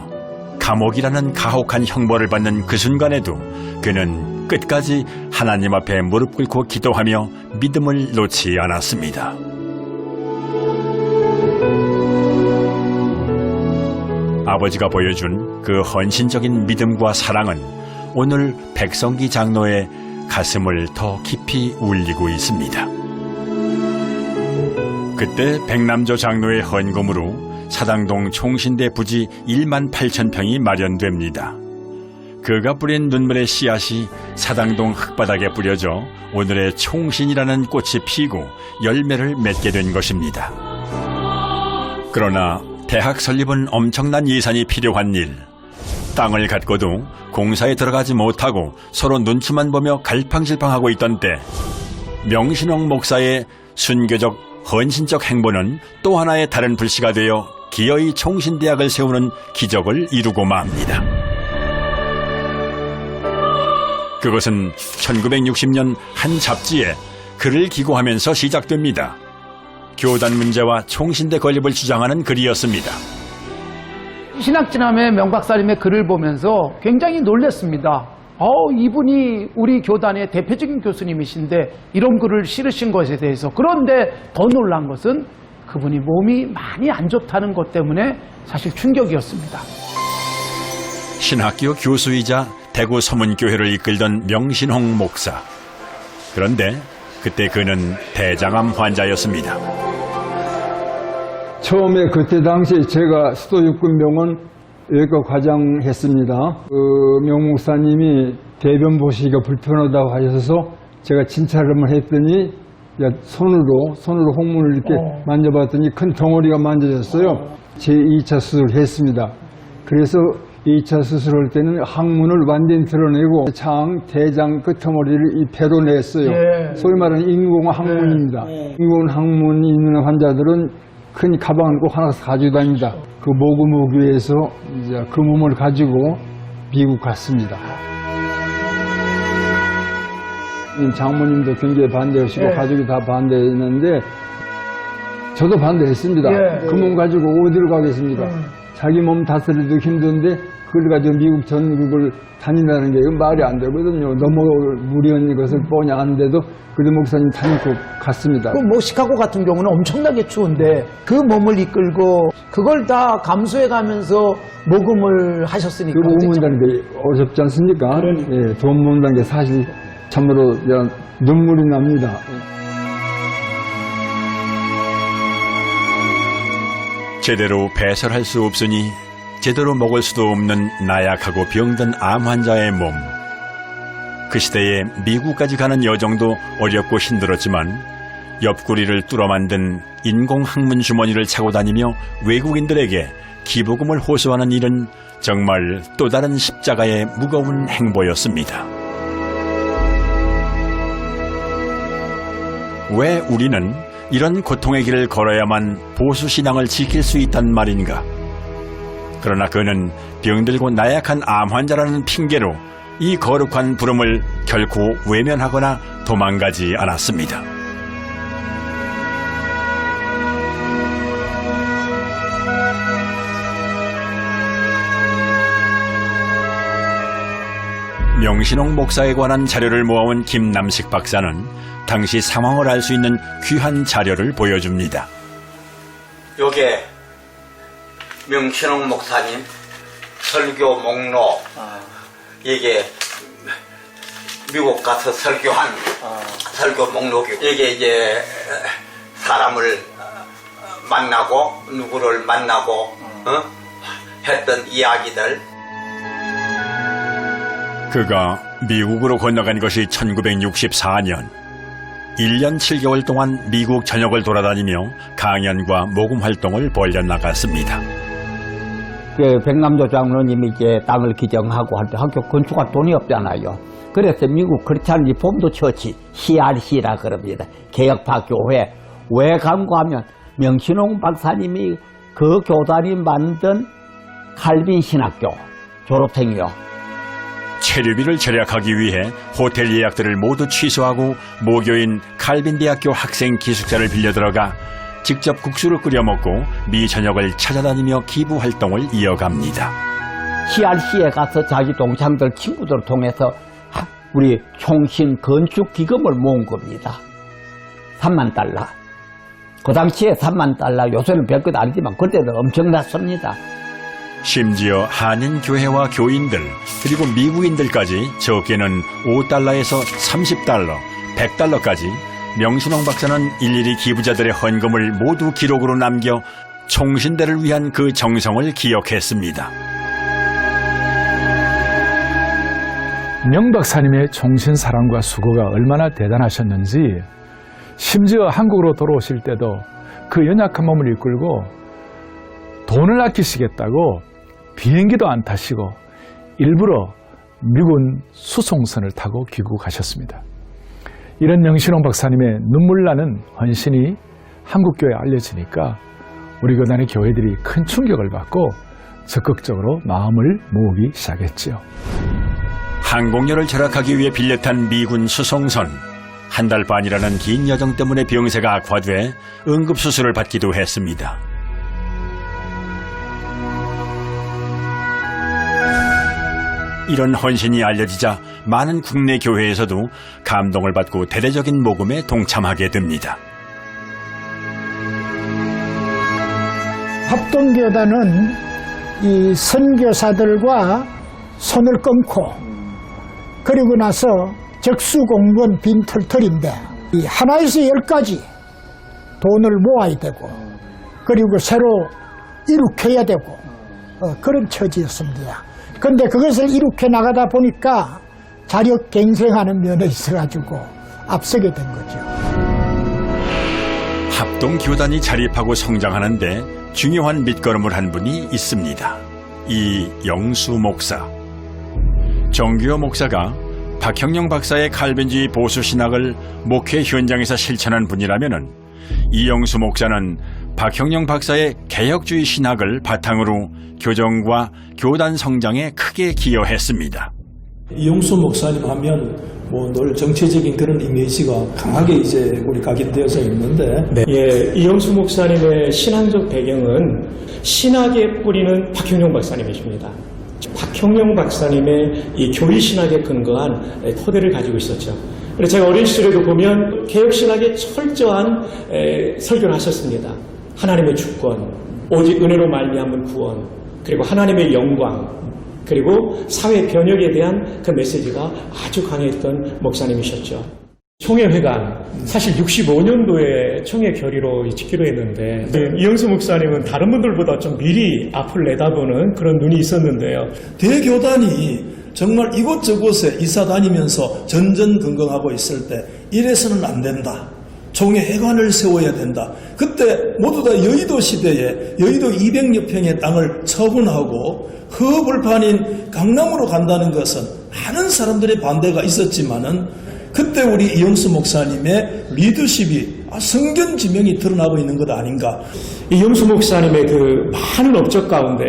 감옥이라는 가혹한 형벌을 받는 그 순간에도 그는 끝까지 하나님 앞에 무릎 꿇고 기도하며 믿음을 놓지 않았습니다. 아버지가 보여준 그 헌신적인 믿음과 사랑은 오늘 백성기 장로의 가슴을 더 깊이 울리고 있습니다. 그때 백남조 장로의 헌금으로 사당동 총신대 부지 1만 8천 평이 마련됩니다. 그가 뿌린 눈물의 씨앗이 사당동 흙바닥에 뿌려져 오늘의 총신이라는 꽃이 피고 열매를 맺게 된 것입니다. 그러나 대학 설립은 엄청난 예산이 필요한 일. 땅을 갖고도 공사에 들어가지 못하고 서로 눈치만 보며 갈팡질팡하고 있던 때 명신홍 목사의 순교적 헌신적 행보는 또 하나의 다른 불씨가 되어 기어이 총신대학을 세우는 기적을 이루고 맙니다. 그것은 1960년 한 잡지에 글을 기고하면서 시작됩니다. 교단 문제와 총신대 건립을 주장하는 글이었습니다. 신학진함의 명박사님의 글을 보면서 굉장히 놀랐습니다. 이분이 우리 교단의 대표적인 교수님이신데 이런 글을 실으신 것에 대해서. 그런데 더 놀란 것은 그분이 몸이 많이 안 좋다는 것 때문에 사실 충격이었습니다. 신학교 교수이자 대구 서문교회를 이끌던 명신홍 목사. 그런데 그때 그는 대장암 환자였습니다. 처음에 그때 당시에 제가 수도육군병원 외과 과장했습니다. 명 목사님이 대변 보시기가 불편하다고 하셔서 제가 진찰을 했더니 손으로 홍문을 이렇게 만져봤더니 큰 덩어리가 만져졌어요. 제2차 수술을 했습니다. 그래서 2차 수술할 때는 항문을 완전히 드러내고 장, 대장 끝머리를 이 배로 냈어요. 예. 소위 말하는 인공 항문입니다. 인공 항문이 있는 환자들은 큰 가방을 꼭 하나 가지고 다닙니다. 그 모구모교에서 이제 그 몸을 가지고 미국 갔습니다. 장모님도 굉장히 반대하시고 예. 가족이 다 반대했는데 저도 반대했습니다. 예. 그 몸 가지고 어디로 가겠습니다. 자기 몸 다스리기도 힘든데 그걸 가지고 미국 전국을 다닌다는 게 말이 안 되거든요. 너무 무리한 것을 뻔히 아는데도 그래도 목사님 다니고 갔습니다. 뭐 시카고 같은 경우는 엄청나게 추운데 그 몸을 이끌고 그걸 다 감수해 가면서 모금을 하셨으니까. 그 몸 모은다는 게 어렵지 않습니까? 예, 돈 모은다는 게 사실 참으로 눈물이 납니다. 제대로 배설할 수 없으니 제대로 먹을 수도 없는 나약하고 병든 암 환자의 몸. 그 시대에 미국까지 가는 여정도 어렵고 힘들었지만 옆구리를 뚫어 만든 인공 항문 주머니를 차고 다니며 외국인들에게 기부금을 호소하는 일은 정말 또 다른 십자가의 무거운 행보였습니다. 왜 우리는 이런 고통의 길을 걸어야만 보수신앙을 지킬 수 있단 말인가? 그러나 그는 병들고 나약한 암 환자라는 핑계로 이 거룩한 부름을 결코 외면하거나 도망가지 않았습니다. 명신홍 목사에 관한 자료를 모아온 김남식 박사는 당시 상황을 알 수 있는 귀한 자료를 보여줍니다. 요게 명신홍 목사님 설교 목록, 이게 미국 가서 설교한 설교 목록이고, 이게 이제 사람을 만나고 누구를 만나고 했던 이야기들. 그가 미국으로 건너간 것이 1964년. 1년 7개월 동안 미국 전역을 돌아다니며 강연과 모금 활동을 벌여나갔습니다. 그 백남조 장로님이 이제 땅을 기증하고 할 때 학교 건축할 돈이 없잖아요. 그래서 미국 크리스찬 리폼드 처치 CRC라 그럽니다. 개혁파 교회. 왜 간고 하면 명신홍 박사님이 그 교단이 만든 칼빈 신학교 졸업생이요. 체류비를 절약하기 위해 호텔 예약들을 모두 취소하고 모교인 칼빈 대학교 학생 기숙사를 빌려 들어가 직접 국수를 끓여 먹고 미 전역을 찾아다니며 기부 활동을 이어갑니다. CRC에 가서 자기 동창들 친구들을 통해서 우리 총신 건축 기금을 모은 겁니다. 3만 달러. 그 당시에 3만 달러, 요새는 별것 아니지만 그때는 엄청났습니다. 심지어 한인교회와 교인들 그리고 미국인들까지 적게는 5달러에서 30달러, 100달러까지 명신홍 박사는 일일이 기부자들의 헌금을 모두 기록으로 남겨 총신대를 위한 그 정성을 기억했습니다. 명 박사님의 총신 사랑과 수고가 얼마나 대단하셨는지, 심지어 한국으로 돌아오실 때도 그 연약한 몸을 이끌고 돈을 아끼시겠다고 비행기도 안 타시고 일부러 미군 수송선을 타고 귀국하셨습니다. 이런 명신홍 박사님의 눈물 나는 헌신이 한국교회에 알려지니까 우리 교단의 교회들이 큰 충격을 받고 적극적으로 마음을 모으기 시작했지요. 항공료를 절약하기 위해 빌려 탄 미군 수송선. 한 달 반이라는 긴 여정 때문에 병세가 악화돼 응급수술을 받기도 했습니다. 이런 헌신이 알려지자 많은 국내 교회에서도 감동을 받고 대대적인 모금에 동참하게 됩니다. 합동교단은 이 선교사들과 손을 끊고 그리고 나서 적수공무원 빈털털인데 이 하나에서 10가지 돈을 모아야 되고 그리고 새로 이룩해야 되고 그런 처지였습니다. 그런데 그것을 이룩해 나가다 보니까 자력갱생하는 면에 있어가지고 앞서게 된 거죠. 합동교단이 자립하고 성장하는데 중요한 밑거름을 한 분이 있습니다. 이영수 목사. 정규호 목사가 박형영 박사의 칼빈주의 보수신학을 목회 현장에서 실천한 분이라면 이영수 목사는 박형영 박사의 개혁주의 신학을 바탕으로 교정과 교단 성장에 크게 기여했습니다. 이영수 목사님 하면 뭐 늘 정치적인 그런 이미지가 강하게 이제 우리 각인되어져 있는데 네. 예, 이영수 목사님의 신앙적 배경은 신학의 뿌리는 박형영 박사님이십니다. 박형영 박사님의 이 교리 신학에 근거한 토대를 가지고 있었죠. 그래서 제가 어린 시절에도 보면 개혁 신학에 철저한 설교를 하셨습니다. 하나님의 주권, 오직 은혜로 말미암은 구원, 그리고 하나님의 영광, 그리고 사회 변혁에 대한 그 메시지가 아주 강했던 목사님이셨죠. 총회회관, 사실 65년도에 총회 결의로 짓기로 했는데 이영수 목사님은 다른 분들보다 좀 미리 앞을 내다보는 그런 눈이 있었는데요. 대교단이 정말 이곳저곳에 이사 다니면서 전전긍긍하고 있을 때 이래서는 안 된다. 총회회관을 세워야 된다. 그때 모두 다 여의도 시대에 여의도 200여 평의 땅을 처분하고 허벌판인 강남으로 간다는 것은 많은 사람들의 반대가 있었지만은 그때 우리 이영수 목사님의 리더십이 성견지명이 드러나고 있는 것 아닌가. 이영수 목사님의 그 많은 업적 가운데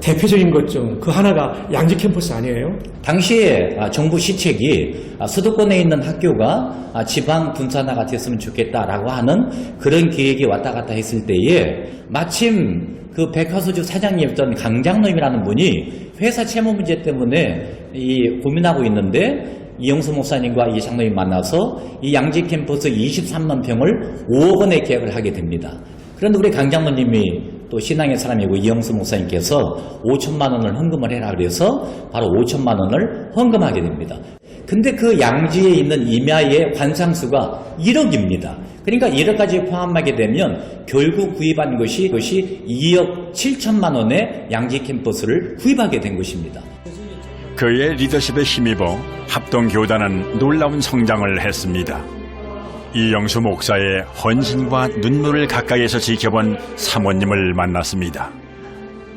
대표적인 것 중 그 하나가 양지 캠퍼스 아니에요? 당시에 정부 시책이 수도권에 있는 학교가 지방 분산화가 됐으면 좋겠다라고 하는 그런 계획이 왔다 갔다 했을 때에 마침 그 백화소주 사장님이었던 강장로님이라는 분이 회사 채무 문제 때문에 고민하고 있는데 이영수 목사님과 이 장로님 만나서 이 양지 캠퍼스 23만 평을 5억 원에 계약을 하게 됩니다. 그런데 우리 강 장로님이 또 신앙의 사람이고 이영수 목사님께서 5천만 원을 헌금을 해라 그래서 바로 5천만 원을 헌금하게 됩니다. 근데 그 양지에 있는 임야의 관상수가 1억입니다. 그러니까 1억까지 포함하게 되면 결국 구입한 것이 2억 7천만 원의 양지 캠퍼스를 구입하게 된 것입니다. 그의 리더십에 힘입어 합동교단은 놀라운 성장을 했습니다. 이영수 목사의 헌신과 눈물을 가까이에서 지켜본 사모님을 만났습니다.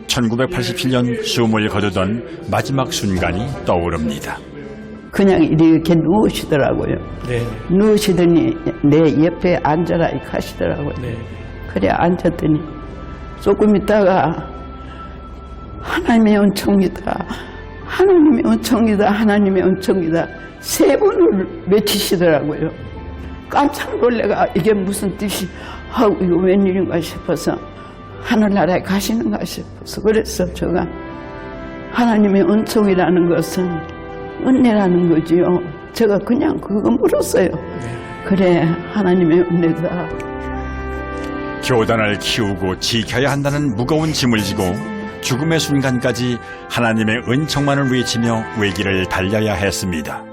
1987년 숨을 거두던 마지막 순간이 떠오릅니다. 그냥 이렇게 누우시더라고요. 네. 누우시더니 내 옆에 앉아라 이렇게 하시더라고요. 네. 그래 앉았더니 조금 있다가 하나님의 은총이다. 하나님의 은총이다. 하나님의 은총이다. 3번을 외치시더라고요. 깜짝 놀래가 이게 무슨 뜻이 하고 이거 웬일인가 싶어서 하늘나라에 가시는가 싶어서 그래서 제가 하나님의 은총이라는 것은 은혜라는 거지요. 제가 그냥 그거 물었어요. 그래 하나님의 은혜다. 교단을 키우고 지켜야 한다는 무거운 짐을 지고 죽음의 순간까지 하나님의 은총만을 외치며 외길을 달려야 했습니다.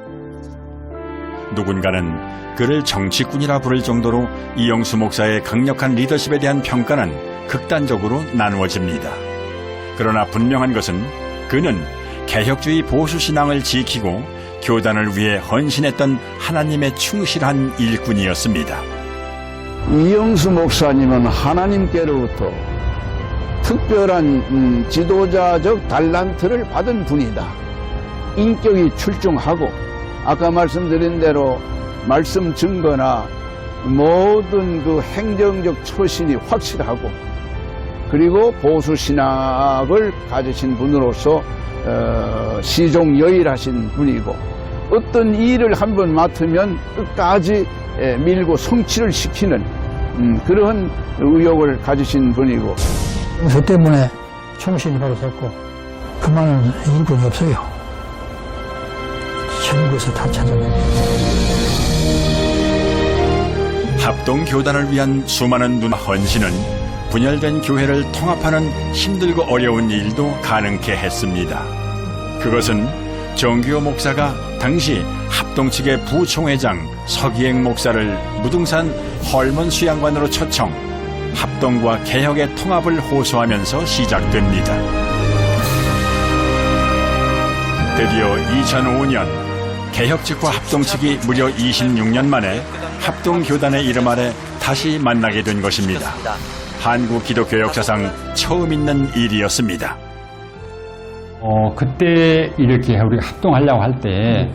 누군가는 그를 정치꾼이라 부를 정도로 이영수 목사의 강력한 리더십에 대한 평가는 극단적으로 나누어집니다. 그러나 분명한 것은 그는 개혁주의 보수신앙을 지키고 교단을 위해 헌신했던 하나님의 충실한 일꾼이었습니다. 이영수 목사님은 하나님께로부터 특별한 지도자적 달란트를 받은 분이다. 인격이 출중하고 아까 말씀드린 대로 말씀 증거나 모든 그 행정적 처신이 확실하고 그리고 보수신학을 가지신 분으로서 시종여일하신 분이고 어떤 일을 한번 맡으면 끝까지 밀고 성취를 시키는 그런 의욕을 가지신 분이고 저 때문에 충신이 바로 섰고 그만한 일꾼이 없어요. 전국에서 다 찾아내요. 합동교단을 위한 수많은 헌신은 분열된 교회를 통합하는 힘들고 어려운 일도 가능케 했습니다. 그것은 정규호 목사가 당시 합동 측의 부총회장 서기행 목사를 무등산 헐먼 수양관으로 초청, 합동과 개혁의 통합을 호소하면서 시작됩니다. 드디어 2005년 개혁 측과 합동 측이 무려 26년 만에 합동교단의 이름 아래 다시 만나게 된 것입니다. 한국 기독교 역사상 처음 있는 일이었습니다. 그때 이렇게 우리가 합동하려고 할 때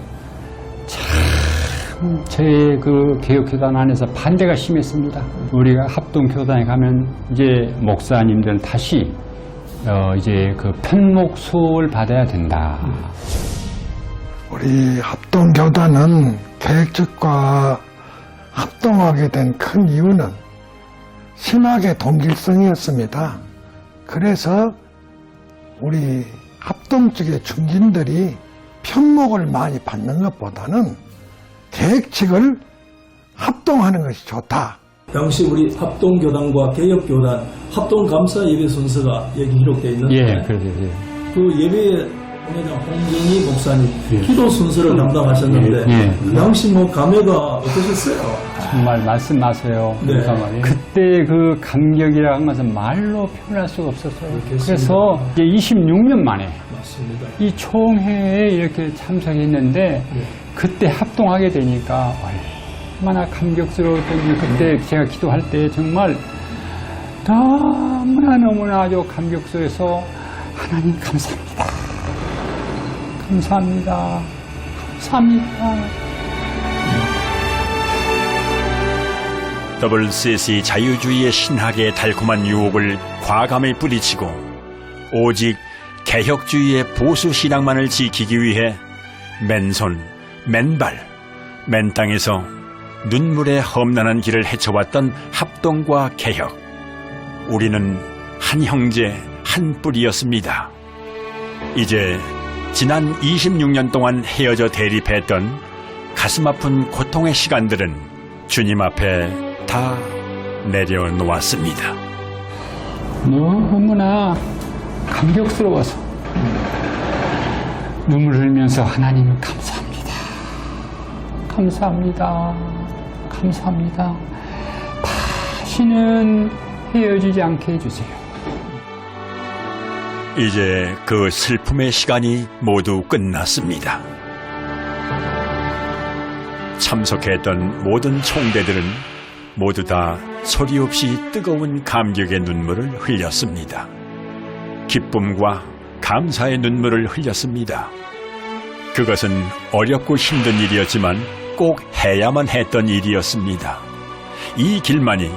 참 제 그 개혁교단 안에서 반대가 심했습니다. 우리가 합동교단에 가면 이제 목사님들 다시 이제 그 편목 수업을 받아야 된다. 우리 합동교단은 개혁측과 합동하게 된 큰 이유는 신학의 동질성이었습니다. 그래서 우리 합동 측의 중진들이 편목을 많이 받는 것보다는 개혁 측을 합동하는 것이 좋다. 당시 우리 합동교단과 개혁교단 합동감사 예배 순서가 여기 기록되어 있는데 예, 그렇죠. 그 예배에 본회장 홍경희 목사님 기도 순서를 담당하셨는데 그 당시 뭐 감회가 어떠셨어요? 정말 말씀하세요. 네. 그때 그 감격이라는 것은 말로 표현할 수가 없었어요. 그래서 이제 26년 만에 맞습니다. 이 총회에 이렇게 참석했는데 그때 합동하게 되니까 얼마나 감격스러웠던지 그때 제가 기도할 때 정말 너무나 아주 감격스러워서 하나님 감사합니다. 감사합니다. 감사합니다. WCC 자유주의의 신학의 달콤한 유혹을 과감히 뿌리치고 오직 개혁주의의 보수 신앙만을 지키기 위해 맨손, 맨발, 맨 땅에서 눈물의 험난한 길을 헤쳐왔던 합동과 개혁. 우리는 한 형제, 한 뿌리였습니다. 이제 지난 26년 동안 헤어져 대립했던 가슴 아픈 고통의 시간들은 주님 앞에 다 내려놓았습니다. 너무나 감격스러워서 눈물 흘리면서 하나님 감사합니다. 감사합니다. 감사합니다. 다시는 헤어지지 않게 해주세요. 이제 그 슬픔의 시간이 모두 끝났습니다. 참석했던 모든 총대들은 모두 다 소리 없이 뜨거운 감격의 눈물을 흘렸습니다. 기쁨과 감사의 눈물을 흘렸습니다. 그것은 어렵고 힘든 일이었지만 꼭 해야만 했던 일이었습니다. 이 길만이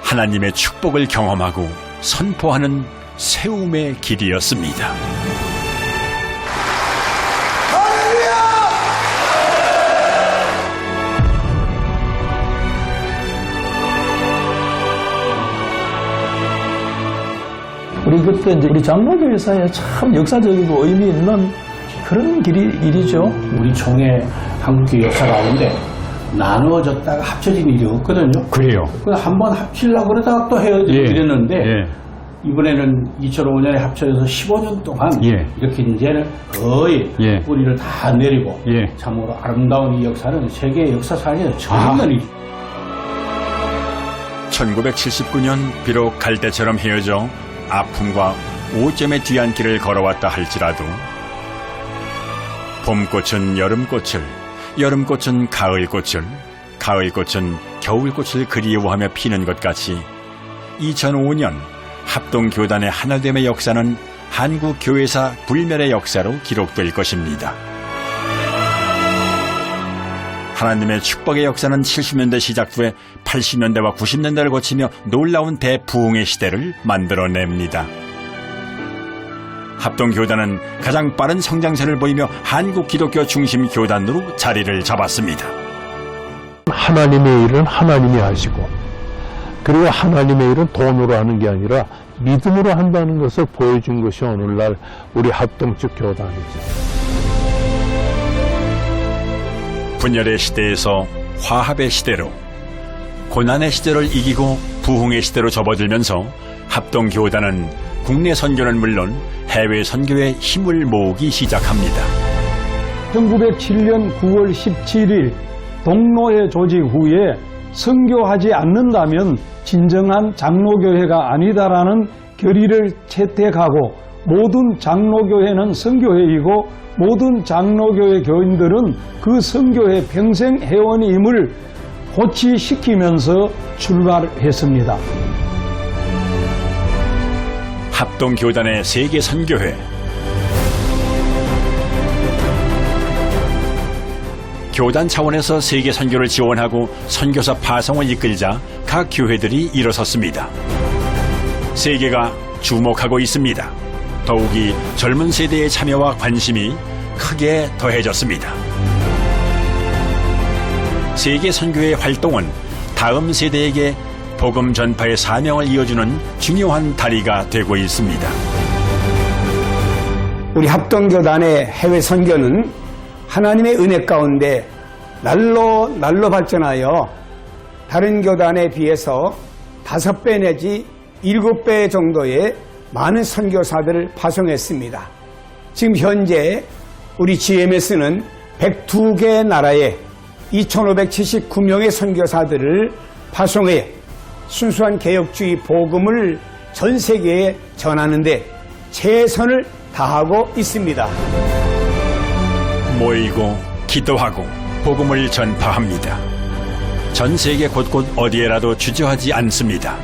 하나님의 축복을 경험하고 선포하는 세움의 길이었습니다. 우리 그때 이제 우리 장로교회사에 참 역사적이고 의미 있는 그런 일이죠. 우리 총회 한국교회 역사 가운데 나누어졌다가 합쳐진 일이 없거든요. 그래요. 한번 합치려고 그러다가 또 헤어지고 이랬는데 이번에는 2005년에 합쳐져서 15년 동안 이렇게 이제는 거의 뿌리를 다 내리고 참으로 아름다운 이 역사는 세계 역사상에서 처음 있는 일이죠. 1979년 비록 갈대처럼 헤어져 아픔과 오점의 뒤안길을 걸어왔다 할지라도 봄꽃은 여름꽃을, 여름꽃은 가을꽃을, 가을꽃은 겨울꽃을 그리워하며 피는 것 같이 2005년 합동교단의 하나됨의 역사는 한국 교회사 불멸의 역사로 기록될 것입니다. 하나님의 축복의 역사는 70년대 시작 후에 80년대와 90년대를 거치며 놀라운 대부흥의 시대를 만들어냅니다. 합동교단은 가장 빠른 성장세를 보이며 한국 기독교 중심 교단으로 자리를 잡았습니다. 하나님의 일은 하나님이 하시고 그리고 하나님의 일은 돈으로 하는 게 아니라 믿음으로 한다는 것을 보여준 것이 오늘날 우리 합동측 교단이죠. 분열의 시대에서 화합의 시대로, 고난의 시대를 이기고 부흥의 시대로 접어들면서 합동교단은 국내 선교는 물론 해외 선교에 힘을 모으기 시작합니다. 1907년 9월 17일 동로회 조직 후에 선교하지 않는다면 진정한 장로교회가 아니다라는 결의를 채택하고 모든 장로교회는 선교회이고 모든 장로교회 교인들은 그 선교회 평생 회원임을 고취시키면서 출발했습니다. 합동교단의 세계 선교회. 교단 차원에서 세계 선교를 지원하고 선교사 파송을 이끌자 각 교회들이 일어섰습니다. 세계가 주목하고 있습니다. 더욱이 젊은 세대의 참여와 관심이 크게 더해졌습니다. 세계 선교의 활동은 다음 세대에게 복음 전파의 사명을 이어주는 중요한 다리가 되고 있습니다. 우리 합동교단의 해외 선교는 하나님의 은혜 가운데 날로 발전하여 다른 교단에 비해서 5배 내지 7배 정도의 많은 선교사들을 파송했습니다. 지금 현재 우리 GMS는 102개 나라에 2,579명의 선교사들을 파송해 순수한 개혁주의 복음을 전 세계에 전하는 데 최선을 다하고 있습니다. 모이고 기도하고 복음을 전파합니다. 전 세계 곳곳 어디에라도 주저하지 않습니다.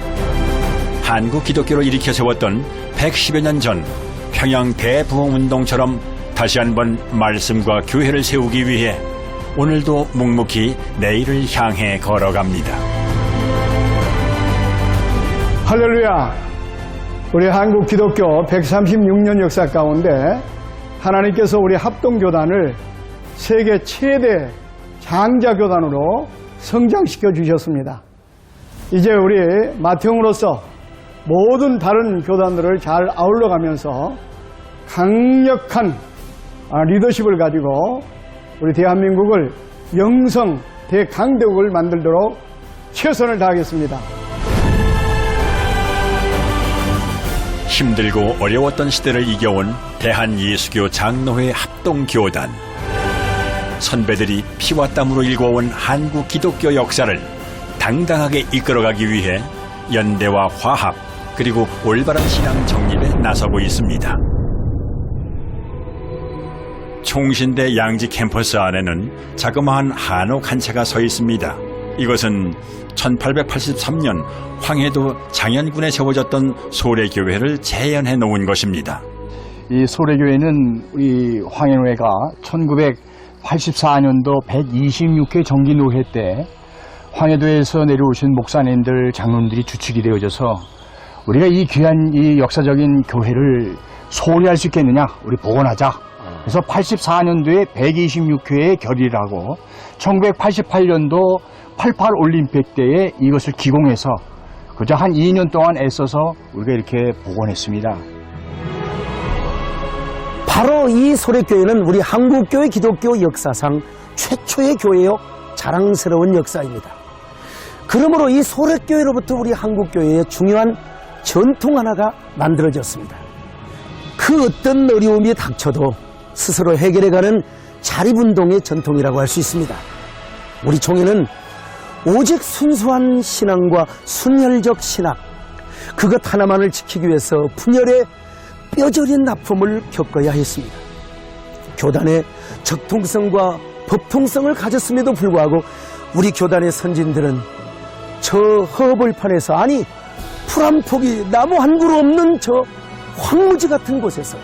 한국 기독교를 일으켜 세웠던 110여 년 전 평양 대부흥운동처럼 다시 한번 말씀과 교회를 세우기 위해 오늘도 묵묵히 내일을 향해 걸어갑니다. 할렐루야! 우리 한국 기독교 136년 역사 가운데 하나님께서 우리 합동교단을 세계 최대 장자교단으로 성장시켜 주셨습니다. 이제 우리 맏형으로서 모든 다른 교단들을 잘 아울러가면서 강력한 리더십을 가지고 우리 대한민국을 영성 대강대국을 만들도록 최선을 다하겠습니다. 힘들고 어려웠던 시대를 이겨온 대한예수교 장로회 합동교단. 선배들이 피와 땀으로 일궈온 한국 기독교 역사를 당당하게 이끌어가기 위해 연대와 화합 그리고 올바른 신앙 정립에 나서고 있습니다. 총신대 양지 캠퍼스 안에는 자그마한 한옥 한 채가 서 있습니다. 이것은 1883년 황해도 장현군에 세워졌던 소래교회를 재현해 놓은 것입니다. 이 소래교회는 우리 황해노회가 1984년도 126회 정기노회 때 황해도에서 내려오신 목사님들, 장로님들이 주축이 되어져서 우리가 이 귀한 이 역사적인 교회를 소홀히 할 수 있겠느냐, 우리 복원하자. 그래서 84년도에 126회의 결의를 하고 1988년도 88 올림픽 때에 이것을 기공해서 그저 한 2년 동안 애써서 우리가 이렇게 복원했습니다. 바로 이 소래교회는 우리 한국교회 기독교 역사상 최초의 교회요 자랑스러운 역사입니다. 그러므로 이 소래교회로부터 우리 한국교회의 중요한 전통 하나가 만들어졌습니다. 그 어떤 어려움이 닥쳐도 스스로 해결해가는 자립운동의 전통이라고 할 수 있습니다. 우리 총회는 오직 순수한 신앙과 순혈적 신학, 그것 하나만을 지키기 위해서 분열의 뼈저린 아픔을 겪어야 했습니다. 교단의 적통성과 법통성을 가졌음에도 불구하고 우리 교단의 선진들은 저 허벌판에서, 아니 풀 한 폭이 나무 한 그루 없는 저 황무지 같은 곳에서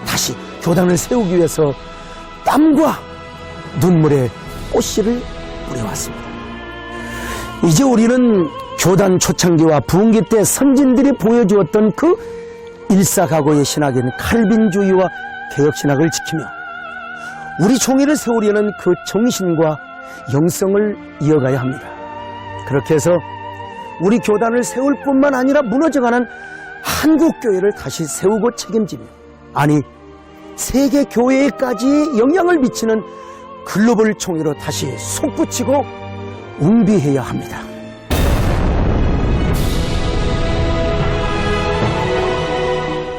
다시 교단을 세우기 위해서 땀과 눈물의 꽃씨를 뿌려왔습니다. 이제 우리는 교단 초창기와 부흥기 때 선진들이 보여주었던 그 일사각오의 신학인 칼빈주의와 개혁신학을 지키며 우리 총회를 세우려는 그 정신과 영성을 이어가야 합니다. 그렇게 해서 우리 교단을 세울 뿐만 아니라 무너져가는 한국교회를 다시 세우고 책임지며, 아니 세계 교회에까지 영향을 미치는 글로벌 총회로 다시 솟구치고 웅비해야 합니다.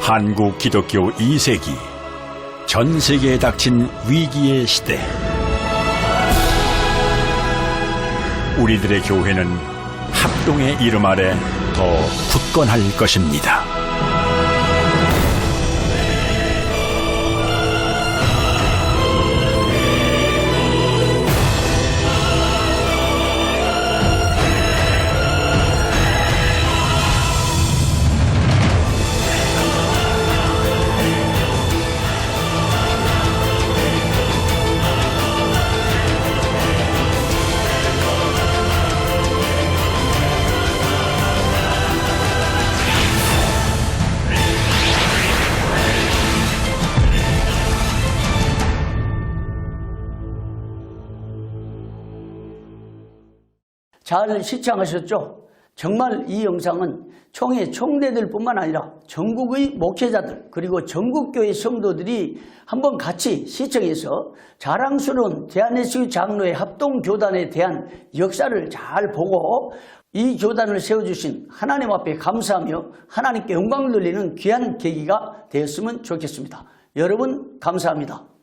한국 기독교 2세기, 전 세계에 닥친 위기의 시대. 우리들의 교회는 합동의 이름 아래 더 굳건할 것입니다. 잘 시청하셨죠? 정말 이 영상은 총회 총대들뿐만 아니라 전국의 목회자들 그리고 전국교회 성도들이 한번 같이 시청해서 자랑스러운 대한예수교 장로회 합동교단에 대한 역사를 잘 보고 이 교단을 세워주신 하나님 앞에 감사하며 하나님께 영광을 돌리는 귀한 계기가 되었으면 좋겠습니다. 여러분 감사합니다.